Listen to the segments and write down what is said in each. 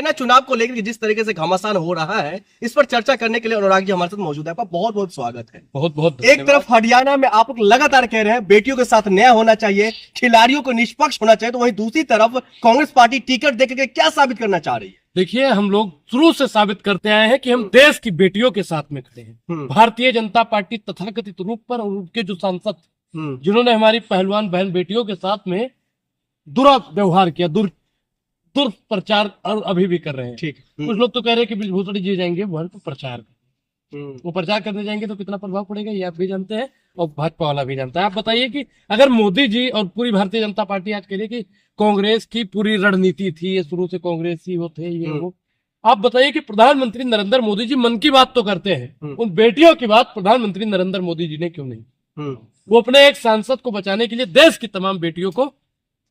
हरियाणा चुनाव को लेकर जिस तरीके से घमासान हो रहा है, इस पर चर्चा करने के लिए अनुराग जी हमारे साथ मौजूद है। आपका बहुत बहुत स्वागत है। बहुत बहुत एक तरफ हरियाणा में आप लोग लगातार कह रहे हैं बेटियों के साथ न्याय होना चाहिए, खिलाड़ियों को निष्पक्ष होना चाहिए, तो वहीं दूसरी तरफ कांग्रेस पार्टी टिकट देकर के क्या साबित करना चाह रही है? देखिए, हम लोग शुरू से साबित करते आए हैं कि हम देश की बेटियों के साथ में खड़े हैं। भारतीय जनता पार्टी तथाकथित रूप पर और उनके जो सांसद जिन्होंने हमारी पहलवान बहन बेटियों के साथ में दुर्व्यवहार किया, दुष्प्रचार और अभी भी कर रहे हैं। ठीक। कुछ लोग तो कह रहे हैं कि ब्रजभूषण जी जाएंगे वहां तो प्रचार, वो प्रचार करने जाएंगे तो कितना प्रभाव पड़ेगा ये आप भी जानते हैं और भाजपा वाला भी जानता है। आप बताइए कि अगर मोदी जी और पूरी भारतीय जनता पार्टी आज कह रही है कि कांग्रेस की पूरी रणनीति थी, ये शुरू से कांग्रेस ही वो थे, ये वो, आप बताइए कि प्रधानमंत्री नरेंद्र मोदी जी मन की बात तो करते हैं, उन बेटियों की बात प्रधानमंत्री नरेंद्र मोदी जी ने क्यों नहीं? वो अपने एक सांसद को बचाने के लिए देश की तमाम बेटियों को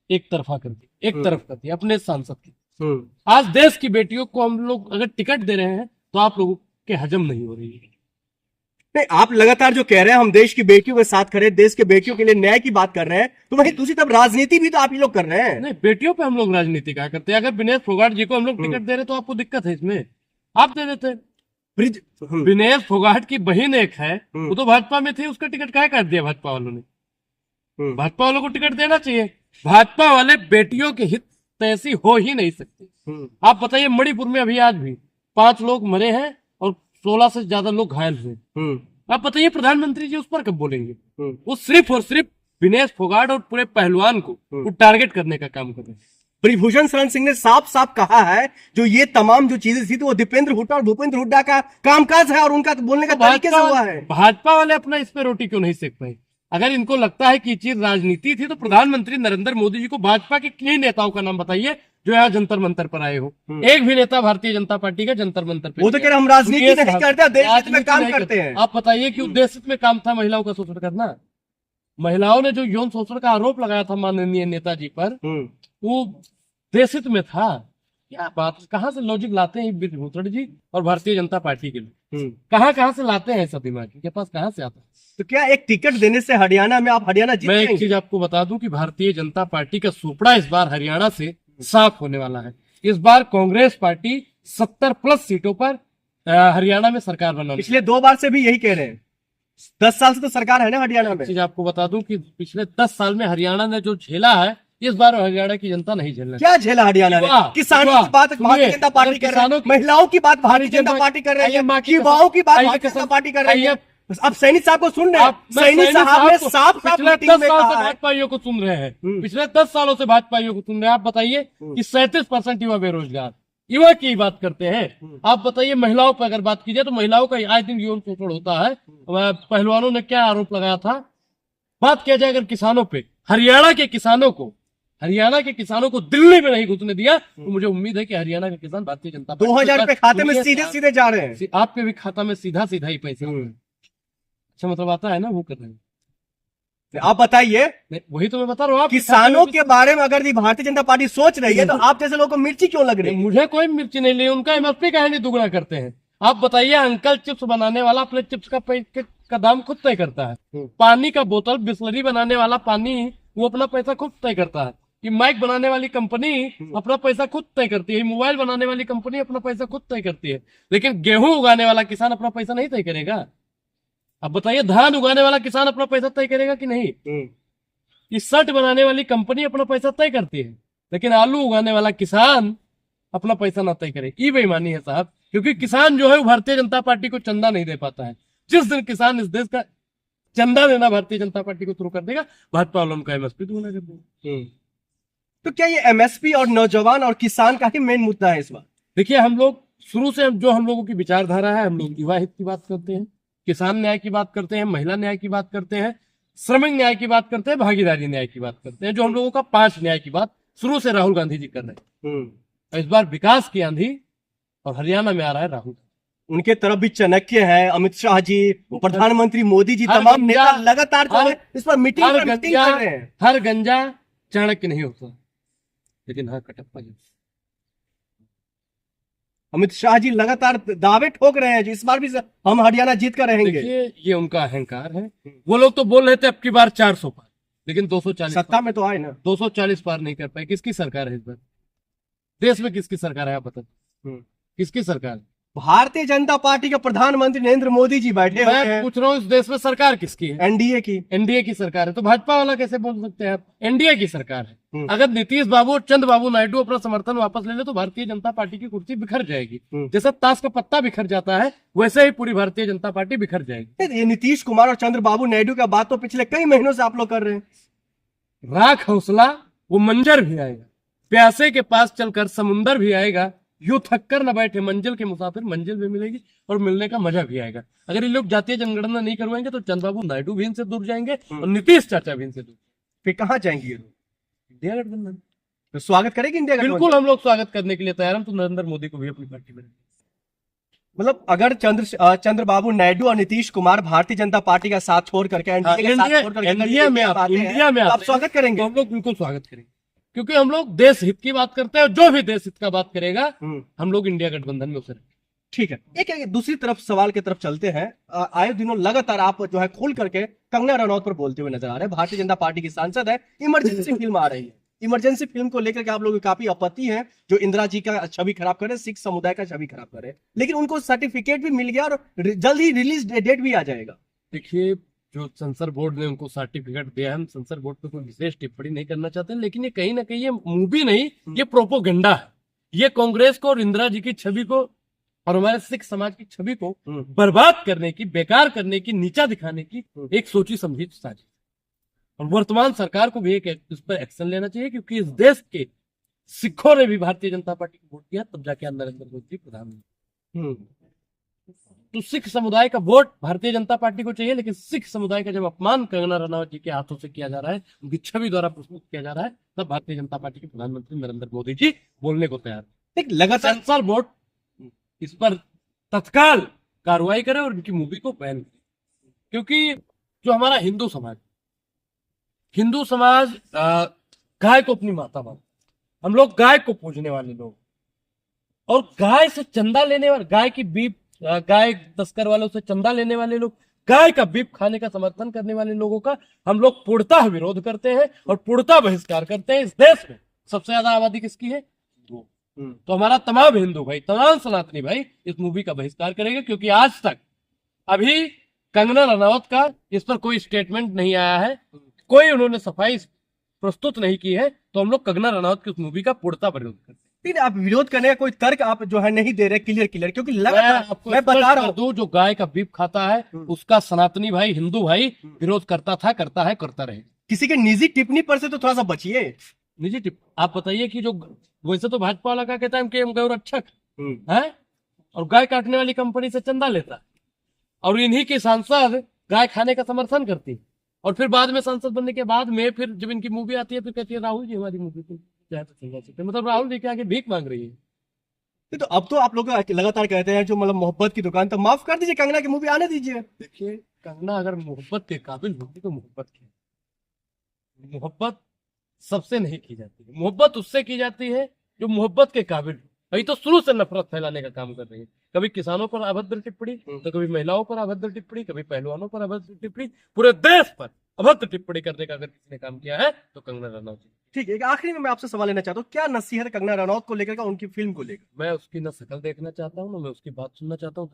एक तरफा कर दी, एक तरफ कर दी अपने सांसद की। आज देश की बेटियों को हम लोग अगर टिकट दे रहे हैं तो आप लोगों के हजम नहीं हो रही है। नहीं, आप लगातार जो कह रहे हैं हम देश की बेटियों के साथ खड़े, देश के बेटियों के लिए न्याय की बात कर रहे हैं, तो वहीं दूसरी तरफ राजनीति भी तो आप ही लोग कर रहे हैं। नहीं, बेटियों पे हम लोग राजनीति क्या करते हैं? अगर विनेश फोगाट जी को हम लोग टिकट दे रहे तो आपको दिक्कत है इसमें? आप दे देते। विनेश फोगाट की बहन एक है, वो तो भाजपा में थी, उसका टिकट क्या काट दिया भाजपा वालों ने? भाजपा वालों को टिकट देना चाहिए। भाजपा वाले बेटियों के हित तैसी हो ही नहीं सकते। आप बताइए, मणिपुर में अभी आज भी 5 लोग मरे हैं और 16 से ज्यादा लोग घायल हुए। आप बताइए प्रधानमंत्री जी उस पर कब बोलेंगे? वो सिर्फ और सिर्फ विनेश फोगाट और पूरे पहलवान को वो टारगेट करने का काम कर रहे हैं। ब्रजभूषण शरण सिंह ने साफ साफ कहा है जो ये तमाम जो चीजें थी तो वो दीपेंद्र हुड्डा और भूपेंद्र हुड्डा का कामकाज है और उनका बोलने का तरीके से हुआ है। भाजपा वाले अपना इस पे रोटी क्यों नहीं सेक पाए? अगर इनको लगता है कि ये चीज राजनीति थी तो प्रधानमंत्री नरेंद्र मोदी जी को भाजपा के किन नेताओं का नाम बताइए जो यहाँ जंतर मंतर पर आए हो। एक भी नेता भारतीय जनता पार्टी का जंतर मंतर पे? वो तो कह रहे हम राजनीति नहीं करते, देश हित में काम करते हैं। आप बताइए कि उद्देश्य हित में काम था महिलाओं का शोषण करना? महिलाओं ने जो यौन शोषण का आरोप लगाया था माननीय नेताजी पर, वो देश हित में था। क्या बात, कहाँ से लॉजिक लाते हैं ब्रजभूषण जी और भारतीय जनता पार्टी के लोग? कहाँ से लाते हैं सब दिमाग के पास, कहाँ से आता है? तो क्या एक टिकट देने से हरियाणा में आप हरियाणा जीत? मैं एक चीज आपको बता दूं कि भारतीय जनता पार्टी का सुपड़ा इस बार हरियाणा से साफ होने वाला है। इस बार कांग्रेस पार्टी 70+ सीटों पर हरियाणा में सरकार बनाने। पिछले 2 बार से भी यही कह रहे हैं। 10 साल से तो सरकार है ना हरियाणा में। चीज आपको बता दूं कि पिछले 10 साल में हरियाणा ने जो झेला है, इस बार हरियाणा की जनता नहीं झेलना। क्या झेला हरियाणा ने? किसानों की बात भारतीय जनता पार्टी कर रही है, महिलाओं की बात भारतीय जनता पार्टी कर रही है, युवाओं की बात भारतीय जनता पार्टी कर रही है। अब सैनी साहब को सुन रहे हैं, सैनी साहब ने साफ पिछले 10 सालों से भाजपाइयों को सुन रहे हैं, पिछले 10 सालों से भाजपाइयों को सुन रहे हैं। आप बताइए कि 37% युवा बेरोजगार, युवा की बात करते हैं। आप बताइए महिलाओं पर अगर बात की जाए तो महिलाओं का आए दिन यौन शोषण होता है। पहलवानों ने क्या आरोप लगाया था? बात किया जाए अगर किसानों पे, हरियाणा के किसानों को दिल्ली में नहीं घुसने दिया, तो मुझे उम्मीद है कि हरियाणा के किसान भारतीय जनता पार्टी 2000 रुपए खाते में सीधे जा रहे हैं। आपके भी खाता में सीधा ही पैसे। अच्छा, मतलब आता है ना, वो कर रहे हैं। आप बताइए, वही तो मैं बता रहा हूँ। आप किसानों के बारे में अगर भारतीय जनता पार्टी सोच रही है तो आप जैसे लोगों को मिर्ची क्यों लग रही है? मुझे कोई मिर्ची नहीं ली, उनका एमएसपी का नहीं दुगना करते हैं। आप बताइए, अंकल चिप्स बनाने वाला अपने चिप्स का दाम खुद तय करता है। पानी का बोतल, बिस्लरी बनाने वाला पानी, वो अपना पैसा खुद तय करता है। ये माइक बनाने वाली कंपनी अपना पैसा खुद तय करती है, मोबाइल बनाने वाली कंपनी अपना पैसा खुद तय करती है। लेकिन गेहूं उगाने वाला किसान अपना पैसा नहीं तय करेगा। अब बताइए, धान उगाने वाला किसान अपना पैसा तय करेगा कि नहीं? ये शर्ट बनाने वाली कंपनी अपना पैसा तय करती है, लेकिन आलू उगाने वाला किसान अपना पैसा ना तय करे। ये बेईमानी है साहब, क्योंकि किसान जो है वो भारतीय जनता पार्टी को चंदा नहीं दे पाता है। जिस दिन किसान इस देश का चंदा देना भारतीय जनता पार्टी को शुरू कर देगा, भाजपा वालों का एमएसपी दुगना कर देगा। तो क्या ये एमएसपी और नौजवान और किसान का ही मेन मुद्दा है इस बार? देखिए, हम लोग शुरू से जो हम लोगों की विचारधारा है, हम लोग युवा हित की बात करते हैं, किसान न्याय की बात करते हैं, महिला न्याय की बात करते हैं, श्रमिक न्याय की बात करते हैं, भागीदारी न्याय की बात करते हैं। जो हम लोगों का 5 न्याय की बात शुरू से राहुल गांधी जी कर रहे हैं। इस बार विकास की आंधी और हरियाणा में आ रहा है राहुल। उनके तरफ भी चाणक्य है, अमित शाह जी, प्रधानमंत्री मोदी जी, तमाम नेता लगातार इस पर मीटिंग कर रहे हैं। हर गंजा चाणक्य नहीं होता, लेकिन हाँ कटप्पा जी। अमित शाह जी लगातार दावे ठोक रहे हैं, इस बार भी हम हरियाणा जीत कर रहेंगे। देखिए, ये उनका अहंकार है। वो लोग तो बोल रहे थे अब की बार 400 पार, लेकिन 240 सत्ता में तो आए ना, 240 पार नहीं कर पाए। किसकी सरकार है इस बार? देश में किसकी सरकार है आप बताओ, किसकी सरकार है? भारतीय जनता पार्टी के प्रधानमंत्री नरेंद्र मोदी जी बैठे हुए मैं हैं। पूछ रहा हूँ इस देश में सरकार किसकी है? एनडीए की। एनडीए की सरकार है, तो भाजपा वाला कैसे बोल सकते हैं आप? एनडीए की सरकार है। अगर नीतीश बाबू और चंद्रबाबू नायडू अपना समर्थन वापस ले ले तो भारतीय जनता पार्टी की कुर्सी बिखर जाएगी। जैसे ताश का पत्ता बिखर जाता है वैसे ही पूरी भारतीय जनता पार्टी बिखर जाएगी। ये नीतीश कुमार और चंद्रबाबू नायडू का बात तो पिछले कई महीनों से आप लोग कर रहे हैं। राख हौसला वो मंजर भी आएगा, प्यासे के पास चलकर समुंदर भी आएगा, यूं थक कर न बैठे मंजिल के मुसाफिर, मंजिल भी मिलेगी और मिलने का मजा भी आएगा। अगर ये लोग जातीय जनगणना नहीं करवाएंगे तो चंद्रबाबू नायडू भी इनसे दूर जाएंगे और नीतीश चाचा भी इनसे दूर। फिर कहाँ जाएंगे ये लोग? इंडिया गठबंधन। तो स्वागत करेगी इंडिया गठबंधन? बिल्कुल हम लोग स्वागत करने के लिए तैयार हैं, तो नरेंद्र मोदी को भी अपनी पार्टी में। मतलब अगर चंद्रबाबू नायडू और नीतीश कुमार भारतीय जनता पार्टी का साथ छोड़ करके इंडिया में आप स्वागत करेंगे? तो हम लोग बिल्कुल स्वागत करेंगे, क्योंकि हम लोग देश हित की बात करते हैं और जो भी देश हित का बात करेगा हम लोग इंडिया गठबंधन में उसे। ठीक है, एक दूसरी तरफ सवाल की तरफ चलते हैं। आए दिनों लगातार आप जो है खोल करके कंगना रनौत पर बोलते हुए नजर आ रहे हैं। भारतीय जनता पार्टी की सांसद है, इमरजेंसी फिल्म आ रही है, इमरजेंसी फिल्म को लेकर के आप लोगों की काफी आपत्ति है, जो इंदिरा जी का छवि खराब करे, सिख समुदाय का छवि खराब करे, लेकिन उनको सर्टिफिकेट भी मिल गया और जल्द ही रिलीज डेट भी आ जाएगा। देखिए, जो सेंसर बोर्ड ने उनको सर्टिफिकेट दिया है, हम सेंसर बोर्ड पे कोई विशेष टिप्पणी नहीं करना चाहते, लेकिन ये कहीं ना कहीं ये मूवी नहीं, ये प्रोपोगंडा है। ये कांग्रेस को और इंदिरा जी की छवि को और हमारे सिख समाज की छवि को बर्बाद करने की, बेकार करने की, नीचा दिखाने की एक सोची समझी साजिश। और वर्तमान सरकार को भी इस पर एक्शन लेना चाहिए, क्योंकि इस देश के सिखों ने भी भारतीय जनता पार्टी को वोट दिया, तब जाके नरेंद्र मोदी प्रधानमंत्री। तो सिख समुदाय का वोट भारतीय जनता पार्टी को चाहिए, लेकिन सिख समुदाय का जब अपमान कंगना रनौत जी के हाथों से किया जा रहा है, उनकी छवि द्वारा प्रस्तुत किया जा रहा है, तब भारतीय जनता पार्टी के प्रधानमंत्री नरेंद्र मोदी जी बोलने को तैयार है। लगातार सेंसर बोर्ड इस पर तत्काल कार्रवाई करे और इनकी मूवी को बैन करे, क्योंकि जो हमारा हिंदू समाज गाय को अपनी माता मानता है। हम लोग गाय को पूजने वाले लोग, और गाय से चंदा लेने वाले, गाय की बीफ, गाय तस्कर वालों से चंदा लेने वाले लोग, गाय का बीफ खाने का समर्थन करने वाले लोगों का हम लोग पूर्णतः विरोध करते हैं और पूर्णतः बहिष्कार करते हैं। इस देश में सबसे ज्यादा आबादी किसकी है? तो हमारा तमाम हिंदू भाई, तमाम सनातनी भाई इस मूवी का बहिष्कार करेंगे, क्योंकि आज तक अभी कंगना रनौत का इस पर कोई स्टेटमेंट नहीं आया है, कोई उन्होंने सफाई प्रस्तुत नहीं की है, तो हम लोग कंगना रनौत की उस मूवी का पूर्णतः विरोध करते हैं। लेकिन आप विरोध करने का कोई तर्क आप जो है नहीं दे रहे क्लियर, क्योंकि लगातार मैं बता रहा हूँ, जो गाय का बीफ खाता है उसका सनातनी भाई, हिंदू भाई विरोध करता था, करता है, करता रहे। किसी के निजी टिप्पणी पर से तो थोड़ा सा बचिए। निजी टिप आप बताइए कि जो वैसे तो भाजपा वाला क्या कहता है कि हम गौरक्षक है और गाय काटने वाली कंपनी से चंदा लेता है, और इन्हीं की सांसद गाय खाने का समर्थन करती है, और फिर बाद में सांसद बनने के बाद में फिर जब इनकी मूवी आती है फिर कहती है राहुल जी हमारी मूवी को चाहे तो चलवा सकते, मतलब राहुल जी के आगे भीख मांग रही है। तो अब तो आप लोग लगातार कहते हैं जो मतलब मोहब्बत की दुकान, तो माफ कर दीजिए, कंगना की मूवी आने दीजिए। देखिए, कंगना अगर मोहब्बत के काबिल होती तो मोहब्बत की, मोहब्बत सबसे नहीं की जाती है, मोहब्बत उससे की जाती है जो मोहब्बत के काबिल हो। अभी तो शुरू से नफरत फैलाने का काम कर रही है, कभी किसानों पर अभद्र टिप्पणी, तो कभी महिलाओं पर अभद्र टिप्पणी, कभी पहलवानों पर अभद्र टिप्पणी, पूरे देश पर अभद्र टिप्पणी करने का अगर किसी ने काम किया है तो कंगना रनौत। ठीक है, आखिरी में मैं आपसे सवाल लेना चाहता हूँ, क्या नसीहत कंगना रनौत को लेकर, उनकी फिल्म को लेकर? मैं उसकी न शक्ल देखना चाहता हूँ, ना मैं उसकी बात सुनना चाहता हूँ।